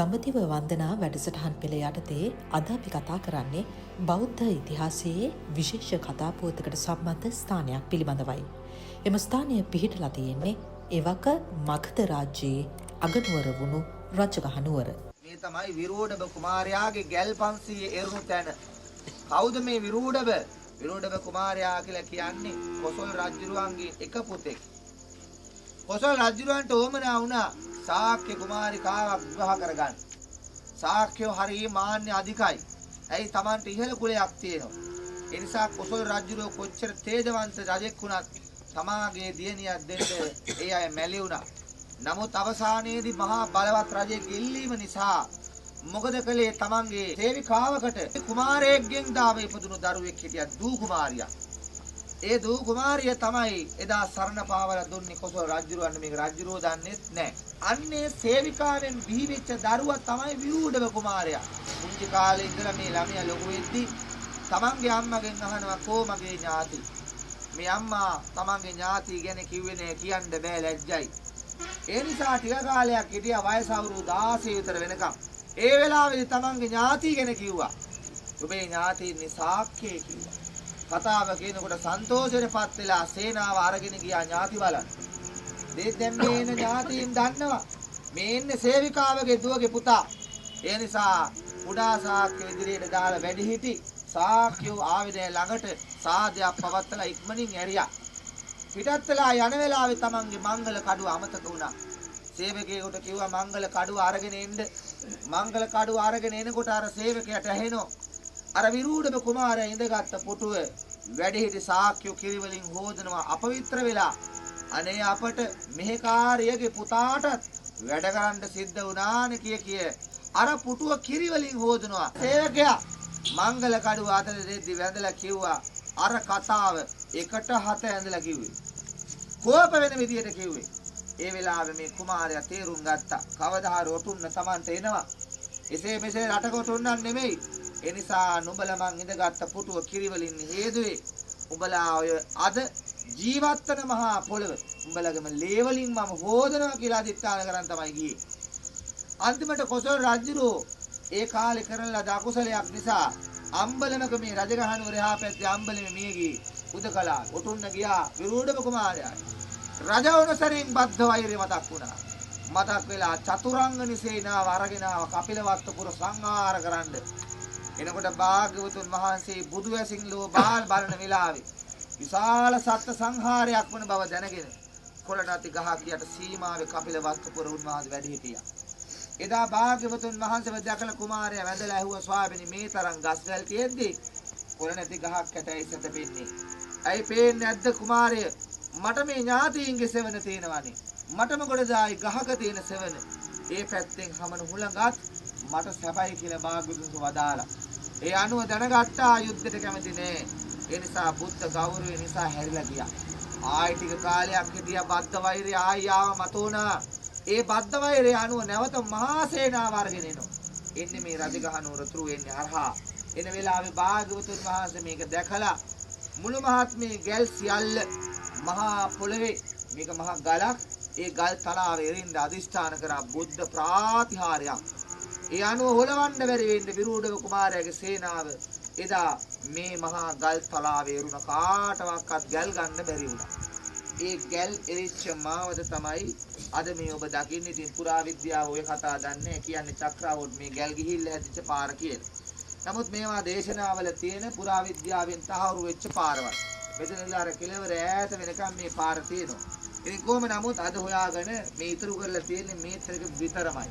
දඹදිව වන්දනා වැඩසටහන් පෙළ යටතේ අද අපි කතා කරන්නේ බෞද්ධ ඉතිහාසයේ විශේෂ කතා පුවතකට සම්බන්ධ ස්ථානයක් පිළිබඳවයි. එම ස්ථානය පිහිටලා තියෙන්නේ එවක මගධ රාජ්‍යයේ අගනුවර වුණු රජගහ නුවර. මේ තමයි විරෝධබ කුමාරයාගේ ගැල් 500 එරුණු තැන. කවුද මේ විරෝධබ? විරෝධබ කුමාරයා කියලා කියන්නේ කොසල් රජුරුවන්ගේ එක පුතෙක්. කොසල් රජුරුවන්ට ඕමනා වුණා ශාක්‍ය කුමාරිකාවක් විවාහ කරගන්න. ශාක්‍යෝ හරිය මාන්‍ය අධිකයි. ඇයි Tamanට ඉහළ කුලයක් තියෙනවා. ඒ නිසා කොසල් රජුරෝ කොච්චර තේජවන්ත රජෙක් වුණත් තමාගේ දියණියක් දෙන්න ඒ අය මැලි වුණා. නමුත් අවසානයේදී මහා බලවත් රජෙක් ඉල්ලීම නිසා මොකද කළේ? Tamanගේ සේවිකාවකට කුමාරයෙක්ගෙන් දාම ඉපදුණු දරුවෙක් හිටියා දූ කුමාරියක්. ඒ දූ කුමාරිය තමයි එදා සරණ පාවලා දුන්නේ කොසල් රජුරවන්න. මේක රජුරෝ දන්නේත් නැහැ. අන්නේ සේවිකාවෙන් බිහිවෙච්ච දරුවා තමයි විරූඩව කුමාරයා. පුංචි කාලේ ඉඳලා මේ ළමයා ලොකු වෙද්දී තමන්ගේ අම්මගෙන් අහනවා කෝ මගේ ඥාති. මේ අම්මා තමන්ගේ ඥාති ගැන කිව්වේ නෑ, කියන්න බෑ, ලැජ්ජයි. ඒ නිසා ටික කාලයක් හිටියා, වයස අවුරුදු 16 විතර වෙනකම්. ඒ වෙලාවේදී තමන්ගේ ඥාති ගැන කිව්වා. ඔබේ ඥාතින්නේ ශාක්‍යය කිව්වා. කතාව කියනකොට සන්තෝෂෙටපත් වෙලා සේනාව අරගෙන ගියා ඥාති බලන්න. දැන් මේ එන ඥාතීන් දන්නවා මේ ඉන්නේ සේවිකාවගේ දුවගේ පුතා. ඒ නිසා කුඩා ශාක්‍ය ඉදිරියට දාලා වැඩි හිටි ශාක්‍යෝ ආවිදේ ළඟට සාදයක් පවත්තලා ඉක්මනින් ඇරියා. පිටත් වෙලා යන වෙලාවේ තමන්ගේ මංගල කඩුව අමතක වුණා. සේවකයෙකුට කිව්වා මංගල කඩුව අරගෙන එන්න. මංගල කඩුව අරගෙන එනකොට අර සේවකයාට ඇහෙනවා අර විරූඩබ කුමාරයා ඉඳගත්ත පුටුව වැඩිහිටි ශාක්‍යෝ කිරිවලින් හොදනවා අපවිත්‍ර වෙලා. අනේ අපට මෙහෙකාරියගේ පුතාටත් වැඩ කරන්න සිද්ධ වුණානේ කිය අර පුටුව කිරිවලින් හොදනවා. සේවකයා මංගල කඩුව අතර දෙද්දි වැඳලා කිව්වා අර කතාව 1:7 ඇඳලා කිව්වේ. කෝප වෙන විදියට කිව්වේ. ඒ වෙලාවේ මේ කුමාරයා තේරුම් ගත්තා කවදා හරි ඔටුන්න Tamanට එනවා. එසේ මෙසේ රටක ඔටුන්නක් නෙමෙයි. ඒ නිසා නුඹලා මං ඉඳගත්ත පුටුව කිරිවලින් හේදුවේ. උඹලා ඔය අද ජීවත් වෙන මහා පොළව උඹලගේම ලේවලින් මම හොදනවා කියලා අදිස්ථාන කරන් තමයි ගියේ. අන්තිමට කොසල් රජුරෝ ඒ කාලේ කරන ලද අකුසලයක් නිසා අම්බලමක මේ රජගහ නුවර එහා පැත්තේ අම්බලමේ මිය ගියේ. උදකලා ඔටුන්න ගියා විරූඩබ කුමාරයා. රජවනසරින් බද්ධ වෛරය මතක් වුණා. මතක් වෙලා චතුරංගනි සේනාව අරගෙන ආව කපිලවස්තුපුර සංහාර කරන්න. එනකොට භාග්‍යවතුන් වහන්සේ බුදු වැසින් ලෝ බාල් බලන වෙලාවේ විශාල සත්ත්ව සංහාරයක් වන බව දැනගෙන කොළනති ගහක් යට සීමාවේ කපිලවස්තුපුර උන්වහන්සේ වැඩ හිටියා. එදා භාග්‍යවතුන් වහන්සේව දැකලා කුමාරයා වැඳලා ඇහුවා ස්වාමීනි මේ තරම් ගස්වැල් තියෙද්දි කොළනති ගහක් යටයි සැතපෙන්නේ. ඇයි පේන්නේ නැද්ද කුමාරය? මට මේ ඥාතීන්ගේ සෙවණ තියෙනවානේ. මට මොකටද ආයි ගහක තියෙන සෙවණ? ඒ පැත්තෙන් හමන හුලඟත් මට සැපයි කියලා භාග්‍යවතුන් වදාලා. ඒ අනුව දැනගත්තා යුද්ධයට කැමති නෑ. ඒ නිසා බුද්ධ ගෞරවය නිසා හැරිලා ගියා. ආයි ටික කාලයක් හිටියා බද්ධ වෛරය ආයි ආව මතෝනා. ඒ බද්ධ වෛරය අනුව නැවත මහා සේනාව අරගෙන එනවා. එන්නේ මේ රජගහ නුවර තුරු එන්නේ හරහා. එන වෙලාවේ භාග්‍යවතුන් වහන්සේ මේක දැකලා මුළු මහත් මේ ගැල් සියල්ල මහා පොළවේ මේක මහා ගලක්. ඒ ගල් තලාවේ එරින්ද අදිෂ්ඨාන කරා බුද්ධ ප්‍රාතිහාර්යයක්. ඒ අනුව හොලවන්න බැරි වෙන්න විරූඩබ කුමාරයාගේ සේනාව එදා මේ මහා ගල් තලාවේ එරුණ කාටවත් ගල් ගන්න බැරි වුණා. ඒ ගල් එරිච්ච මාවත තමයි අද මේ ඔබ දකින්නේ. ඉතින් පුරාවිද්‍යාව ඔය කතා දන්නේ කියන්නේ චක්‍රාවෝඩ් මේ ගල් ගිහිල්ලා ඇදිච්ච පාර කියලා. නමුත් මේවා දේශනාවල තියෙන පුරාවිද්‍යාවෙන් තහවුරු වෙච්ච පාරවල්. මෙතන ඉඳලා අර කෙළවර ඈත වෙනකම් මේ පාර තියෙනවා. ඉතින් කොහොම නමුත් අද හොයාගෙන මේ ඉතුරු කරලා තියෙන්නේ මේතරක විතරමයි.